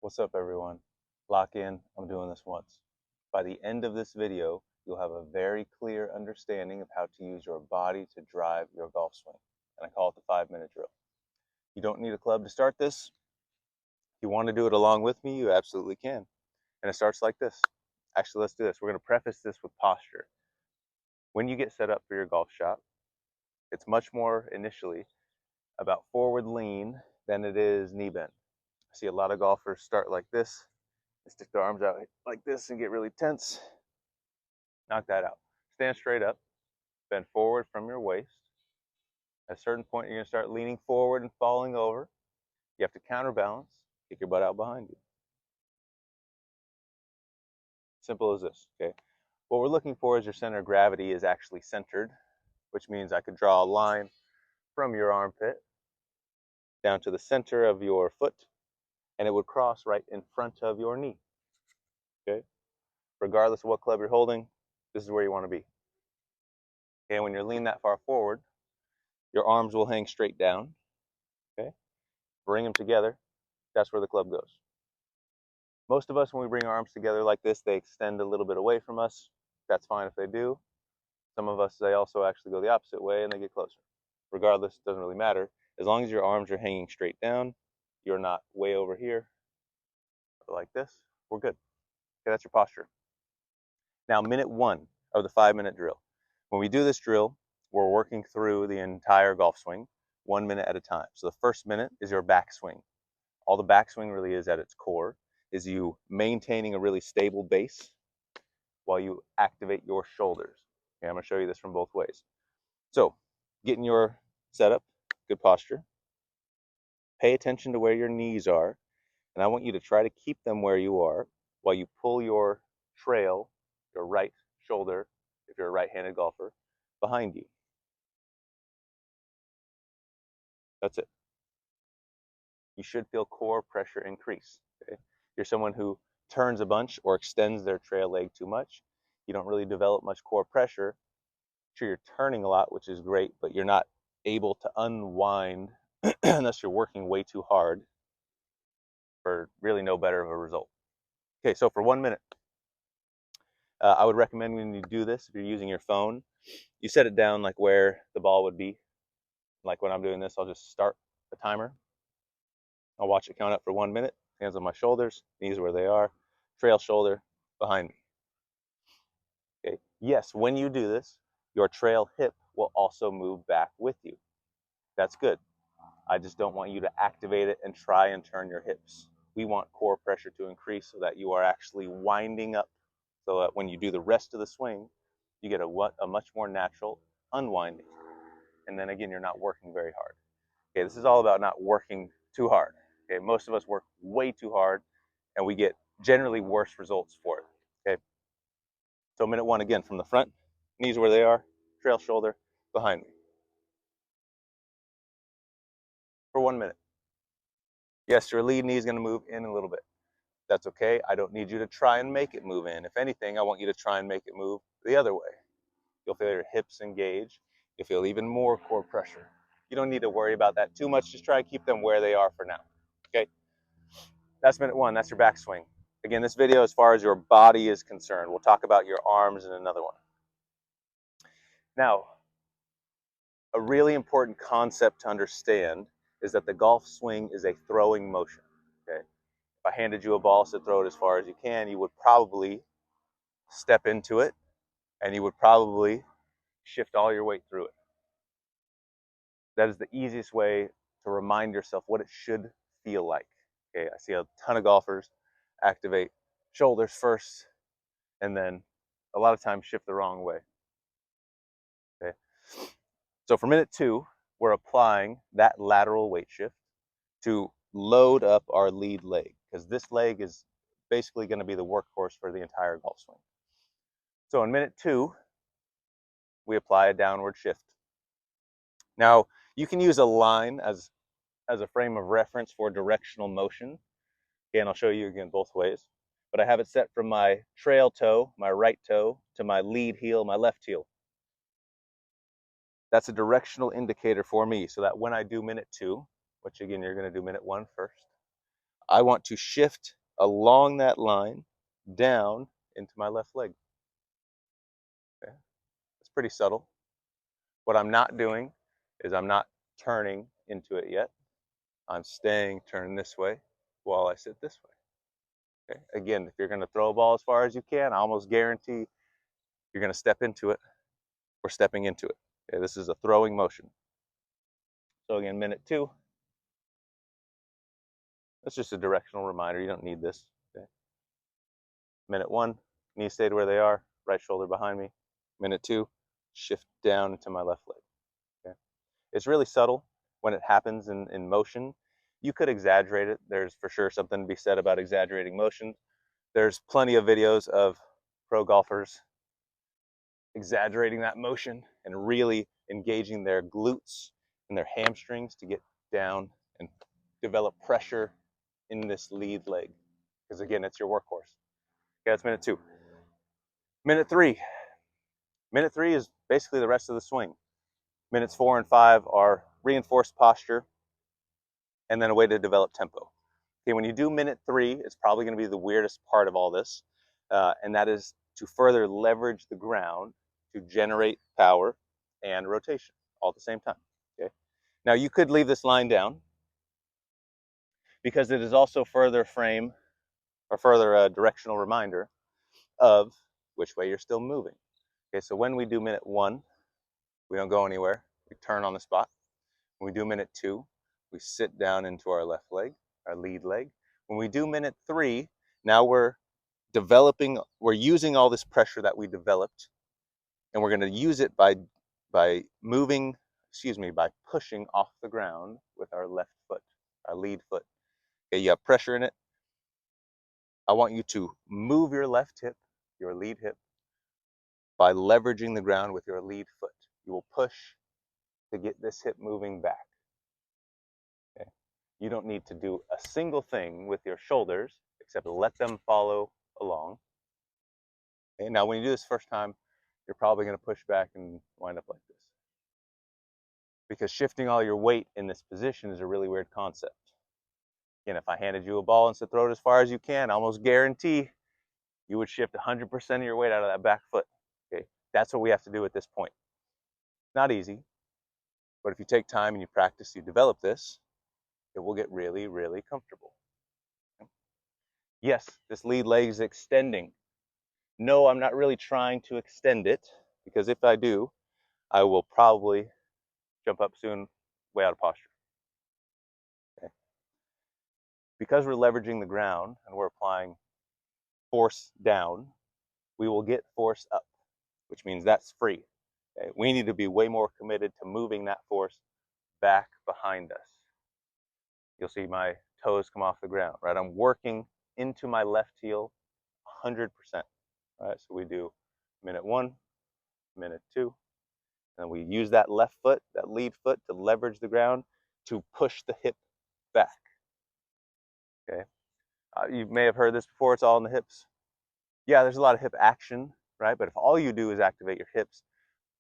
What's up, everyone? Lock in, I'm doing this once. By the end of this video, you'll have a very clear understanding of how to use your body to drive your golf swing. And I call it the 5-minute drill. You don't need a club to start this. If you want to do it along with me, you absolutely can. And it starts like this. Actually, let's do this. We're going to preface this with posture. When you get set up for your golf shot, it's much more initially about forward lean than it is knee bend. I see a lot of golfers start like this. They stick their arms out like this and get really tense. Knock that out. Stand straight up, bend forward from your waist. At a certain point, you're going to start leaning forward and falling over. You have to counterbalance, kick your butt out behind you. Simple as this, okay? What we're looking for is your center of gravity is actually centered, which means I could draw a line from your armpit down to the center of your foot, and it would cross right in front of your knee, okay? Regardless of what club you're holding, this is where you want to be. Okay, when you're leaning that far forward, your arms will hang straight down, okay? Bring them together, that's where the club goes. Most of us, when we bring our arms together like this, they extend a little bit away from us. That's fine if they do. Some of us, they also actually go the opposite way and they get closer. Regardless, it doesn't really matter. As long as your arms are hanging straight down, you're not way over here like this, we're good. Okay, that's your posture. Now, minute 1 of the 5-minute drill. When we do this drill, we're working through the entire golf swing 1 minute at a time. So the first minute is your backswing. All the backswing really is at its core is you maintaining a really stable base while you activate your shoulders. Okay, I'm going to show you this from both ways. So, getting your setup, good posture. Pay attention to where your knees are, and I want you to try to keep them where you are while you pull your trail, your right shoulder, if you're a right-handed golfer, behind you. That's it. You should feel core pressure increase. Okay? You're someone who turns a bunch or extends their trail leg too much. You don't really develop much core pressure. Sure, you're turning a lot, which is great, but you're not able to unwind unless you're working way too hard for really no better of a result. Okay, so for 1 minute, I would recommend when you do this, if you're using your phone, you set it down like where the ball would be. Like when I'm doing this, I'll just start the timer. I'll watch it count up for 1 minute. Hands on my shoulders, knees where they are, trail shoulder behind me. Okay. Yes, when you do this, your trail hip will also move back with you. That's good. I just don't want you to activate it and try and turn your hips. We want core pressure to increase so that you are actually winding up, so that when you do the rest of the swing, you get a much more natural unwinding. And then again, you're not working very hard. Okay, this is all about not working too hard. Okay, most of us work way too hard and we get generally worse results for it. Okay, so minute 1 again from the front, knees where they are, trail shoulder behind me for 1 minute. Yes, your lead knee is going to move in a little bit. That's okay. I don't need you to try and make it move in. If anything, I want you to try and make it move the other way. You'll feel your hips engage. You'll feel even more core pressure. You don't need to worry about that too much. Just try to keep them where they are for now. Okay, that's minute 1. That's your backswing. Again, this video, as far as your body is concerned, we'll talk about your arms in another one. Now, a really important concept to understand is that the golf swing is a throwing motion. Okay, if I handed you a ball, said throw it as far as you can, you would probably step into it and you would probably shift all your weight through it. That is the easiest way to remind yourself what it should feel like. Okay, I see a ton of golfers activate shoulders first and then a lot of times shift the wrong way. Okay, so for minute 2, we're applying that lateral weight shift to load up our lead leg, because this leg is basically going to be the workhorse for the entire golf swing. So in minute 2, we apply a downward shift. Now, you can use a line as a frame of reference for directional motion. Again, I'll show you again both ways. But I have it set from my trail toe, my right toe, to my lead heel, my left heel. That's a directional indicator for me, so that when I do minute 2, which again, you're going to do minute 1 first, I want to shift along that line down into my left leg. Okay? It's pretty subtle. What I'm not doing is I'm not turning into it yet. I'm staying turned this way while I sit this way. Okay? Again, if you're going to throw a ball as far as you can, I almost guarantee you're going to step into it or stepping into it. Okay? This is a throwing motion. So again, minute 2. That's just a directional reminder. You don't need this. Okay? Minute 1, knees stayed where they are, right shoulder behind me. Minute 2, shift down into my left leg. Okay? It's really subtle when it happens in motion. You could exaggerate it. There's for sure something to be said about exaggerating motion. There's plenty of videos of pro golfers exaggerating that motion and really engaging their glutes and their hamstrings to get down and develop pressure in this lead leg. Because again, it's your workhorse. Okay, that's minute 2. Minute 3. Minute 3 is basically the rest of the swing. Minutes 4 and 5 are reinforced posture and then a way to develop tempo. Okay, when you do minute 3, it's probably going to be the weirdest part of all this, and that is to further leverage the ground to generate power and rotation all at the same time. Okay. Now you could leave this line down because it is also further frame or further directional reminder of which way you're still moving. Okay, so when we do minute 1, we don't go anywhere. We turn on the spot. When we do minute 2, we sit down into our left leg, our lead leg. When we do minute 3, now we're using all this pressure that we developed, and we're going to use it by pushing off the ground with our left foot, our lead foot. Okay, you have pressure in it. I want you to move your left hip, your lead hip, by leveraging the ground with your lead foot. You will push to get this hip moving back. Okay? You don't need to do a single thing with your shoulders except let them follow along. Okay? Now, when you do this first time, you're probably going to push back and wind up like this. Because shifting all your weight in this position is a really weird concept. Again, if I handed you a ball and said throw it as far as you can, I almost guarantee you would shift 100% of your weight out of that back foot. Okay? That's what we have to do at this point. Not easy, but if you take time and you practice, you develop this, it will get really, really comfortable. Yes, this lead leg is extending. No, I'm not really trying to extend it, because if I do, I will probably jump up soon, way out of posture. Okay? Because we're leveraging the ground and we're applying force down, we will get force up, which means that's free. Okay? We need to be way more committed to moving that force back behind us. You'll see my toes come off the ground, right? I'm working into my left heel 100%. All right, so we do minute 1, minute 2, and we use that left foot, that lead foot, to leverage the ground to push the hip back. Okay, you may have heard this before. It's all in the hips. Yeah, there's a lot of hip action, right? But if all you do is activate your hips,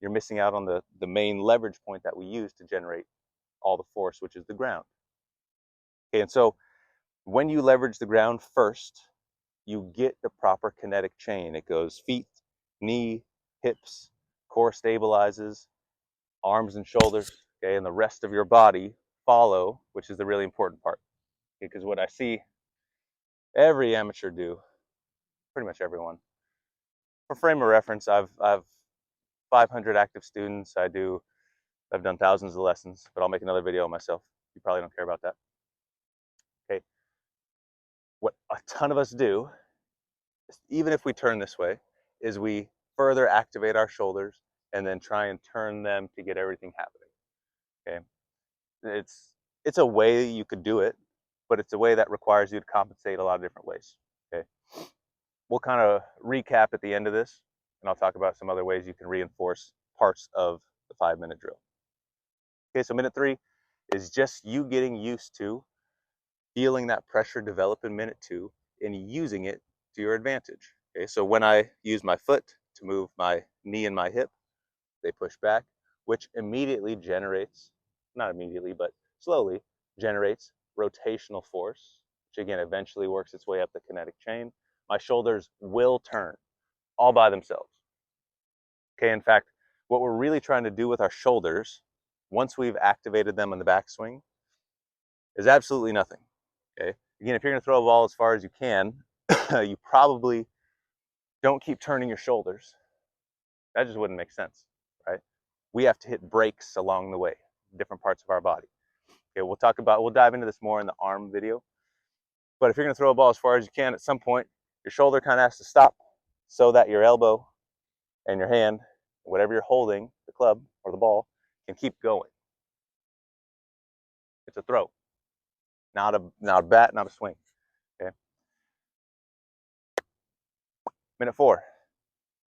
you're missing out on the main leverage point that we use to generate all the force, which is the ground. Okay, and so when you leverage the ground first, you get the proper kinetic chain. It goes feet, knee, hips, core stabilizes, arms and shoulders, okay, and the rest of your body follow, which is the really important part. Because what I see every amateur do, pretty much everyone. For frame of reference, I've 500 active students. I've done thousands of lessons, but I'll make another video of myself. You probably don't care about that. Okay. What a ton of us do, even if we turn this way, is we further activate our shoulders and then try and turn them to get everything happening. Okay. It's a way you could do it, but it's a way that requires you to compensate a lot of different ways. Okay. We'll kind of recap at the end of this, and I'll talk about some other ways you can reinforce parts of the 5-minute drill. Okay, so minute 3 is just you getting used to feeling that pressure develop in minute 2 and using it to your advantage. Okay, so when I use my foot to move my knee and my hip, they push back, which immediately generates, not immediately, but slowly generates rotational force, which again eventually works its way up the kinetic chain, my shoulders will turn all by themselves. Okay, in fact, what we're really trying to do with our shoulders, once we've activated them in the backswing, is absolutely nothing. Okay, again, if you're going to throw a ball as far as you can, you probably don't keep turning your shoulders. That just wouldn't make sense, right? We have to hit breaks along the way, different parts of our body. Okay, we'll dive into this more in the arm video. But if you're going to throw a ball as far as you can, at some point, your shoulder kind of has to stop so that your elbow and your hand, whatever you're holding, the club or the ball, can keep going. It's a throw, not a bat, not a swing. Okay. Minute 4.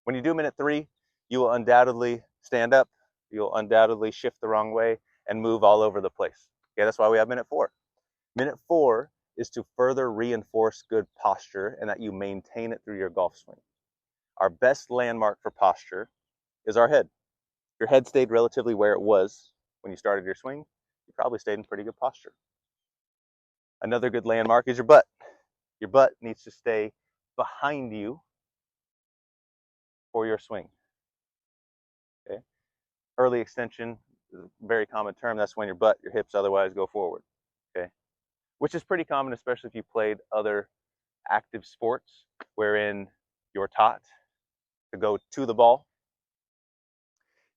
When you do minute 3, you will undoubtedly stand up. You'll undoubtedly shift the wrong way and move all over the place. Okay, that's why we have minute 4. Minute 4 is to further reinforce good posture and that you maintain it through your golf swing. Our best landmark for posture is our head. If your head stayed relatively where it was when you started your swing, you probably stayed in pretty good posture. Another good landmark is your butt. Your butt needs to stay behind you for your swing. Okay? Early extension is a very common term. That's when your hips otherwise go forward. Okay? Which is pretty common, especially if you played other active sports wherein you're taught to go to the ball.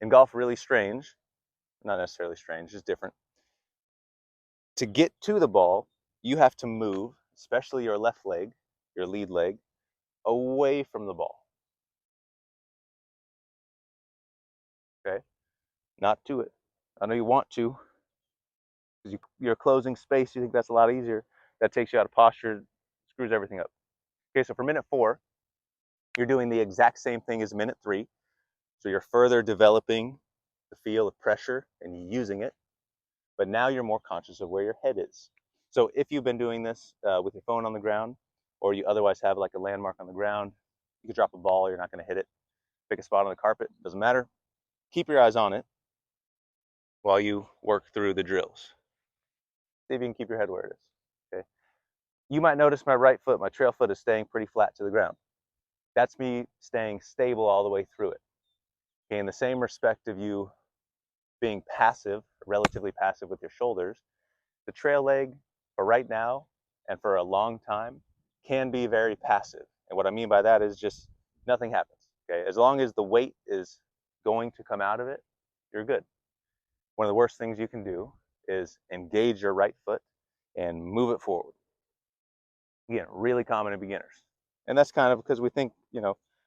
In golf, really strange, not necessarily strange, just different. To get to the ball, you have to move, especially your left leg, your lead leg, away from the ball. Okay? Not to it. I know you want to, because you're closing space, you think that's a lot easier. That takes you out of posture, screws everything up. Okay, so for minute 4, you're doing the exact same thing as minute 3. So you're further developing the feel of pressure and using it, but now you're more conscious of where your head is. So if you've been doing this with your phone on the ground, or you otherwise have like a landmark on the ground, you could drop a ball, you're not going to hit it. Pick a spot on the carpet, doesn't matter. Keep your eyes on it while you work through the drills. See if you can keep your head where it is. Okay. You might notice my right foot, my trail foot, is staying pretty flat to the ground. That's me staying stable all the way through it. Okay, in the same respect of you being passive, relatively passive with your shoulders, the trail leg for right now and for a long time can be very passive. And what I mean by that is just nothing happens. Okay, as long as the weight is going to come out of it, you're good. One of the worst things you can do is engage your right foot and move it forward. Again, really common in beginners. And that's kind of because we think,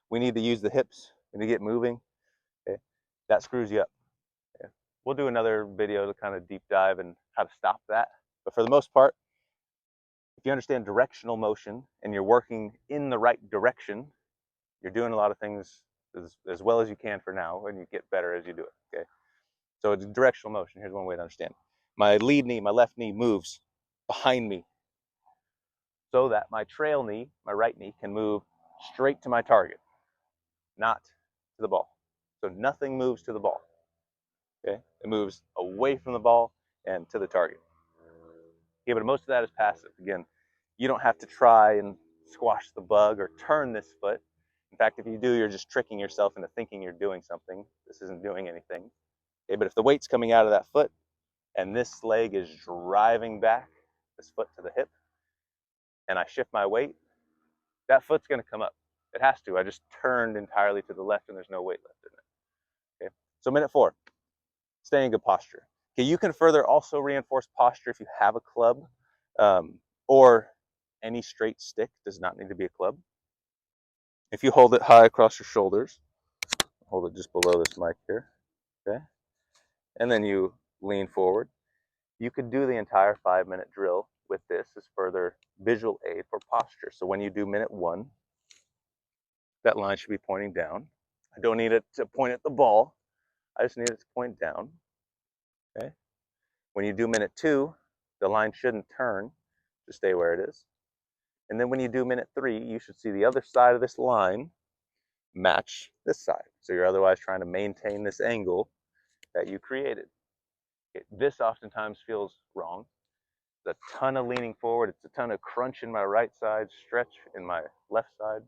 we need to use the hips and to get moving. Okay? That screws you up. Okay? We'll do another video to kind of deep dive and how to stop that. But for the most part, if you understand directional motion and you're working in the right direction, you're doing a lot of things as well as you can for now, and you get better as you do it. Okay? So it's directional motion. Here's one way to understand it. My lead knee, my left knee moves behind me so that my trail knee, my right knee, can move straight to my target, not to the ball. So nothing moves to the ball. Okay? It moves away from the ball and to the target. Yeah, but most of that is passive. Again, you don't have to try and squash the bug or turn this foot. In fact, if you do, you're just tricking yourself into thinking you're doing something. This isn't doing anything. Okay, but if the weight's coming out of that foot and this leg is driving back this foot to the hip, and I shift my weight, that foot's going to come up. It has to. I just turned entirely to the left and there's no weight left in it. Okay, so minute 4, stay in good posture. Okay, you can further also reinforce posture if you have a club, or any straight stick. Does not need to be a club. If you hold it high across your shoulders, hold it just below this mic here, okay, and then you lean forward, you could do the entire 5-minute drill with this as further visual aid for posture. So when you do minute 1, that line should be pointing down. I don't need it to point at the ball. I just need it to point down. Okay. When you do minute 2, the line shouldn't turn, just stay where it is. And then when you do minute 3, you should see the other side of this line match this side. So you're otherwise trying to maintain this angle that you created. Okay. This oftentimes feels wrong. It's a ton of leaning forward. It's a ton of crunch in my right side, stretch in my left side.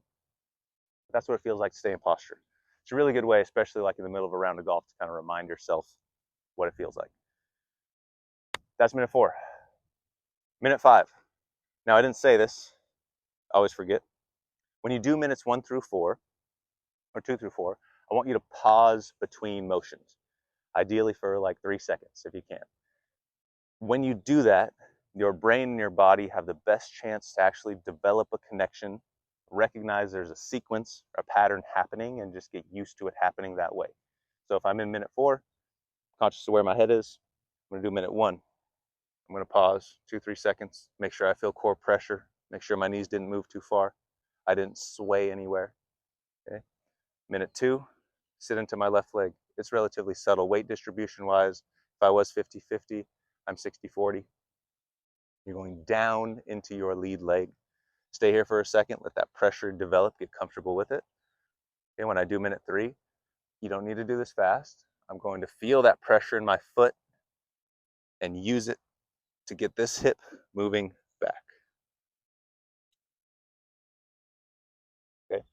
That's what it feels like to stay in posture. It's a really good way, especially like in the middle of a round of golf, to kind of remind yourself what it feels like. That's minute 4. Minute 5. Now, I didn't say this. I always forget. When you do minutes 1 through 4, or 2 through 4, I want you to pause between motions, ideally for like 3 seconds if you can. When you do that, your brain and your body have the best chance to actually develop a connection, recognize there's a sequence, a pattern happening, and just get used to it happening that way. So if I'm in minute 4, conscious of where my head is, I'm going to do minute 1. I'm going to pause 2-3 seconds, make sure I feel core pressure, make sure my knees didn't move too far, I didn't sway anywhere. Okay. Minute 2, sit into my left leg. It's relatively subtle weight distribution wise. If I was 50-50, I'm 60-40. You're going down into your lead leg. Stay here for a second, let that pressure develop, get comfortable with it. Okay, when I do minute 3, you don't need to do this fast. I'm going to feel that pressure in my foot and use it to get this hip moving back. Okay.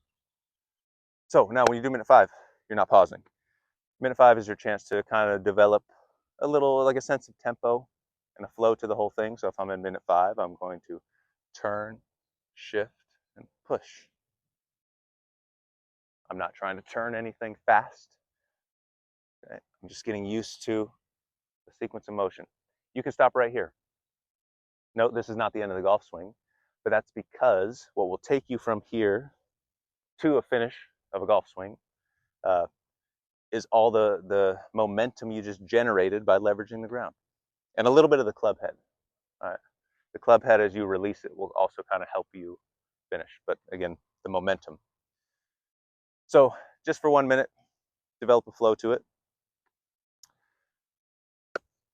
So now when you do minute 5, you're not pausing. Minute 5 is your chance to kind of develop a little, like a sense of tempo and a flow to the whole thing. So if I'm in minute 5, I'm going to turn, shift, and push. I'm not trying to turn anything fast. Okay? I'm just getting used to the sequence of motion. You can stop right here. Note this is not the end of the golf swing, but that's because what will take you from here to a finish of a golf swing is all the momentum you just generated by leveraging the ground. And a little bit of the club head. The club head, as you release it, will also kind of help you finish. But again, the momentum. So just for 1 minute, develop a flow to it.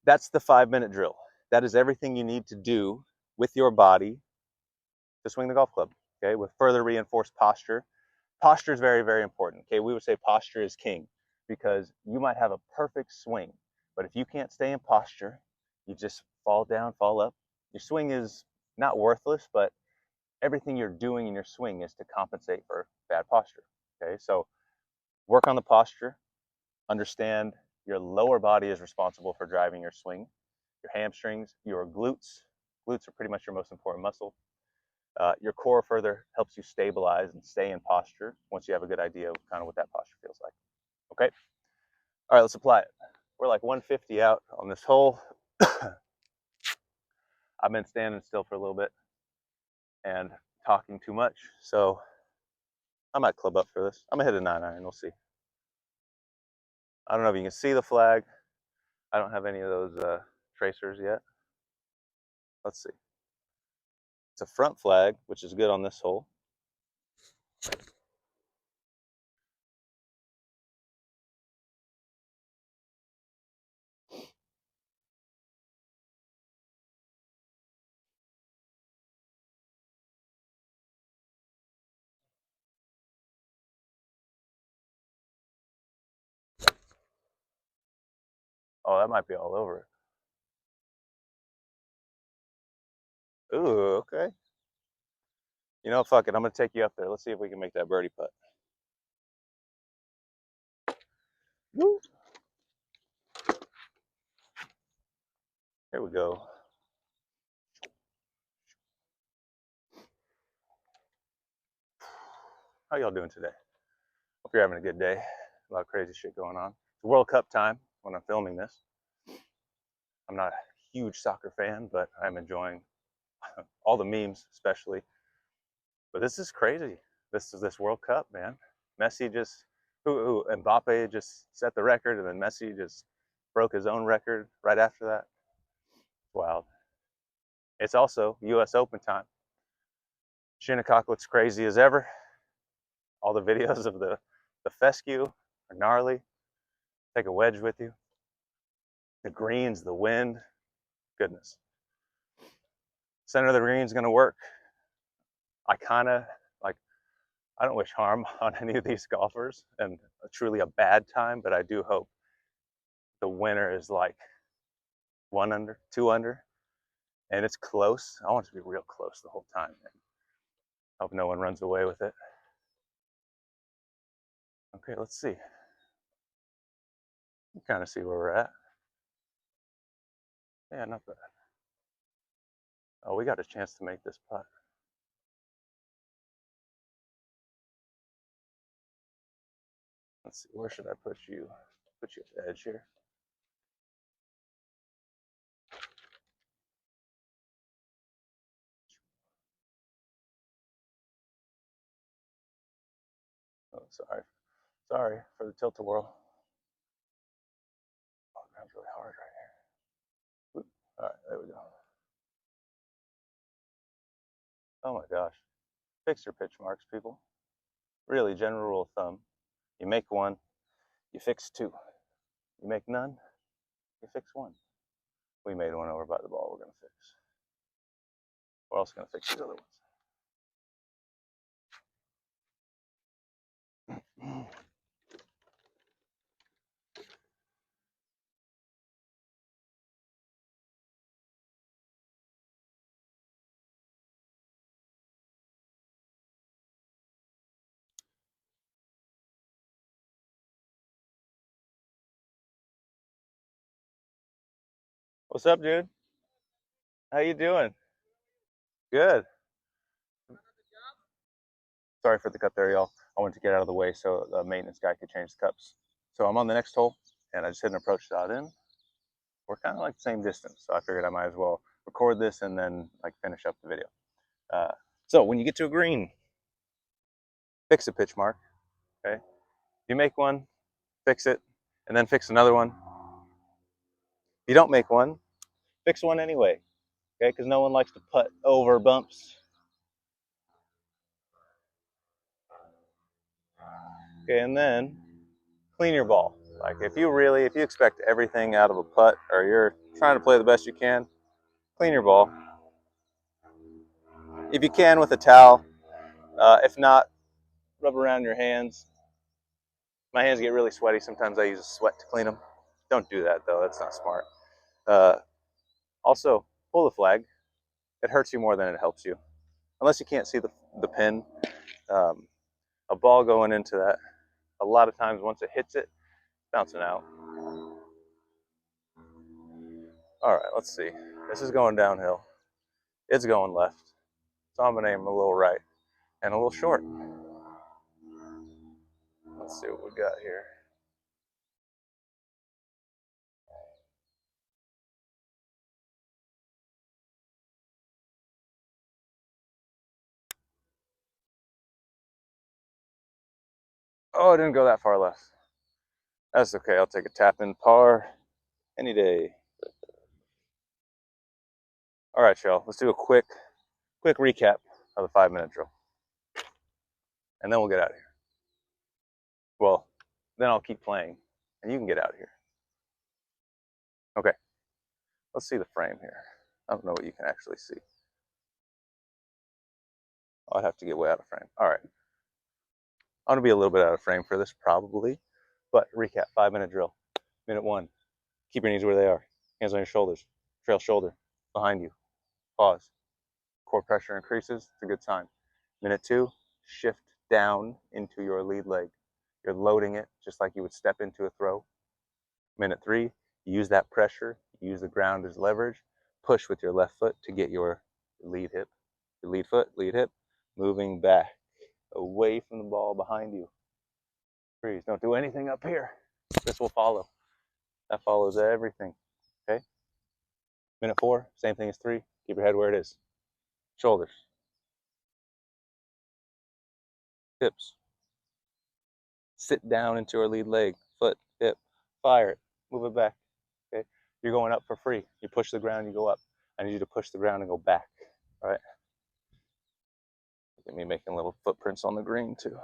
That's the 5-minute drill. That is everything you need to do with your body to swing the golf club, okay, with further reinforced posture. Posture is very, very important, okay? We would say posture is king because you might have a perfect swing, but if you can't stay in posture, you just fall down, fall up. Your swing is not worthless, but everything you're doing in your swing is to compensate for bad posture, okay? So work on the posture, understand your lower body is responsible for driving your swing, your hamstrings, your glutes. Glutes are pretty much your most important muscle. Your core further helps you stabilize and stay in posture once you have a good idea of kind of what that posture feels like. Okay? All right, let's apply it. We're like 150 out on this hole. I've been standing still for a little bit and talking too much, so I might club up for this. I'm gonna hit a 9-iron, we'll see. I don't know if you can see the flag. I don't have any of those tracers yet. Let's see. It's a front flag, which is good on this hole. Oh, that might be all over it. Ooh, okay. You know, fuck it. I'm gonna take you up there. Let's see if we can make that birdie putt. Woo. Here we go. How y'all doing today? Hope you're having a good day. A lot of crazy shit going on. It's World Cup time when I'm filming this. I'm not a huge soccer fan, but I'm enjoying all the memes, especially. But this is crazy. This World Cup, man. Messi just, Mbappe just set the record, and then Messi just broke his own record right after that. Wild. It's also U.S. Open time. Shinnecock looks crazy as ever. All the videos of the fescue are gnarly. Take a wedge with you. The greens, the wind, goodness. Center of the green is going to work. I kind of like, I don't wish harm on any of these golfers and truly a bad time, but I do hope the winner is like 1 under, 2 under. And it's close. I want it to be real close the whole time. Hope no one runs away with it. Okay, let's see. You kind of see where we're at. Yeah, not bad. Oh, we got a chance to make this putt. Let's see, where should I put you? Put you at the edge here. Oh, sorry. Sorry for the tilt-a-whirl. Oh, that's really hard right here. All right, there we go. Oh my gosh. Fix your pitch marks, people. Really, general rule of thumb. You make one, you fix two. You make none, you fix one. We made one over by the ball we're going to fix. We're also going to fix these other ones. What's up, dude? How you doing? Good. Sorry for the cut there, y'all. I wanted to get out of the way so the maintenance guy could change the cups. So I'm on the next hole, and I just hit an approach shot in. We're kind of like the same distance, so I figured I might as well record this and then like finish up the video. So when you get to a green, fix a pitch mark. Okay, you make one, fix it, and then fix another one. If you don't make one, fix one anyway. Okay, because no one likes to putt over bumps. Okay, and then clean your ball. Like if you expect everything out of a putt, or you're trying to play the best you can, clean your ball. If you can with a towel, if not, rub around your hands. My hands get really sweaty. Sometimes I use a sweat to clean them. Don't do that though. That's not smart. Uh, Also, pull the flag. It hurts you more than it helps you, unless you can't see the pin. Um, a ball going into that, a lot of times once it hits it, bouncing out. All right, let's see. This is going downhill. It's going left. So I'm gonna aim a little right and a little short. Let's see what we got here. Oh, it didn't go that far left. That's okay. I'll take a tap in par any day. All right, y'all. Let's do a quick recap of the 5-minute drill, and then we'll get out of here. Well, then I'll keep playing, and you can get out of here. Okay. Let's see the frame here. I don't know what you can actually see. I'll have to get way out of frame. All right. I'm going to be a little bit out of frame for this probably, but recap, 5-minute drill. Minute 1, keep your knees where they are. Hands on your shoulders. Trail shoulder behind you. Pause. Core pressure increases. It's a good sign. Minute 2, shift down into your lead leg. You're loading it just like you would step into a throw. Minute 3, use that pressure. Use the ground as leverage. Push with your left foot to get your lead hip. Your lead foot, lead hip, moving back away from the ball behind you. Freeze. Don't do anything up here. This will follow. That follows everything. Okay? Minute 4, same thing as 3. Keep your head where it is. Shoulders. Hips. Sit down into your lead leg. Foot, hip. Fire it. Move it back. Okay? You're going up for free. You push the ground, you go up. I need you to push the ground and go back. All right? Look at me making little footprints on the green too.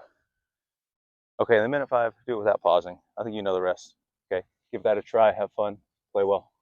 Okay, then minute 5, do it without pausing. I think you know the rest. Okay, give that a try. Have fun. Play well.